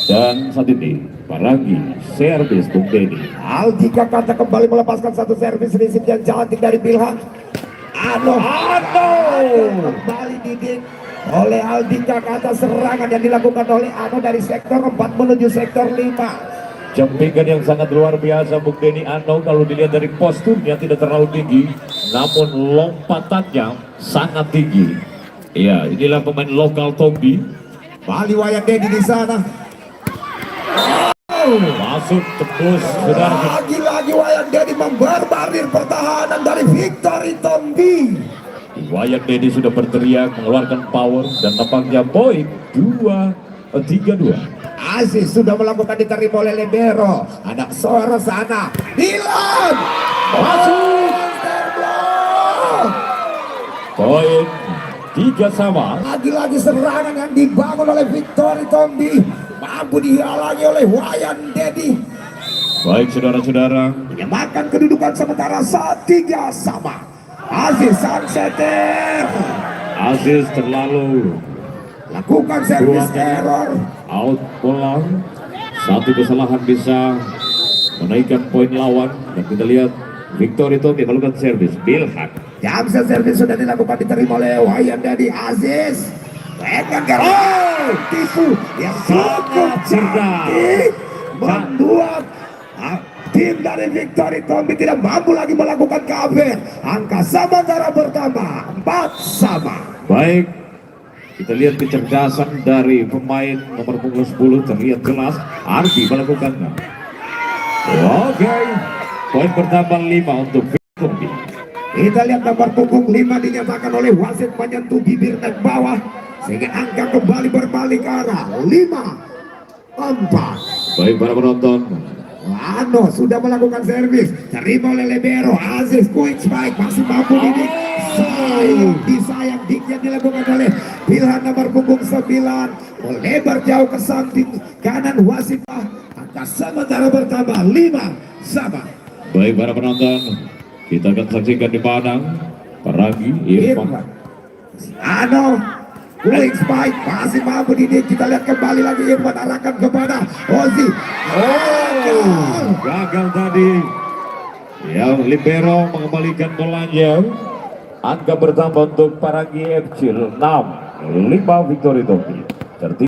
Dan saat ini Paragi servis Bung Denny. Aldi Kakata kembali melepaskan satu servis risip yang cantik dari Bilhan. Kembali didik oleh Aldi Kakata, serangan yang dilakukan oleh Ano dari sektor 4 menuju sektor 5. Jempingan yang sangat luar biasa Bung Denny Ano. Kalau dilihat dari posturnya tidak terlalu tinggi, namun lompatannya sangat tinggi. Ya, inilah pemain lokal Tombi. Bali Wayan Dedi di sana. Masuk tembus, saudara. Lagi-lagi Wayan Dedi membarbarir pertahanan dari Victory Tombi. Wayan Dedi sudah berteriak mengeluarkan power dan tampaknya poin 3-2. Aziz sudah melakukan, diterima oleh Libero. Ada suara sana. Dilan Masuk. Poin 3 sama. Lagi-lagi serangan yang dibangun oleh Victory Tombi mampu dihalangi oleh Wayan Dedi. Baik saudara-saudara, Menyamakan kedudukan sementara 3 sama. Aziz sang setter Aziz terlalu lakukan servis error. out bola. Satu kesalahan bisa menaikkan poin lawan. Dan kita lihat Victory Tombi melakukan servis. Bilhan. Jamsa servis sudah dilakukan, diterima oleh Wayan Dedi. Aziz pegang tipu yang cukup cantik membuat tim dari Victory Tombi tidak mampu lagi melakukan cover. Angka sementara bertambah 4 sama. Baik, kita lihat kecerdasan dari pemain nomor punggung 10 terlihat jelas. Ardi melakukannya. Oke, poin bertambah 5 untuk Victory. Kita lihat nomor punggung 5 dinyatakan oleh wasit menyentuh bibir dan bawah sehingga angka kembali berbalik arah 5-4. Baik para penonton, Ano sudah melakukan servis, terima oleh Libero. Aziz quick spike masih mampu didik. Disayang diknya dilakukan oleh Bilhan nomor punggung 9, melebar jauh ke samping kanan wasit. Angka sementara bertambah 5 sama. baik para penonton, kita akan saksikan di Padang. Paragi, Irfan. Ano quick spike masih mampu didik. Kita lihat kembali lagi, Irfan arahkan kepada Ozi. Gagal tadi. Yang Libero mengembalikan bolanya. Angka bertambah untuk Paragi FC 6-5 Victory Tombi.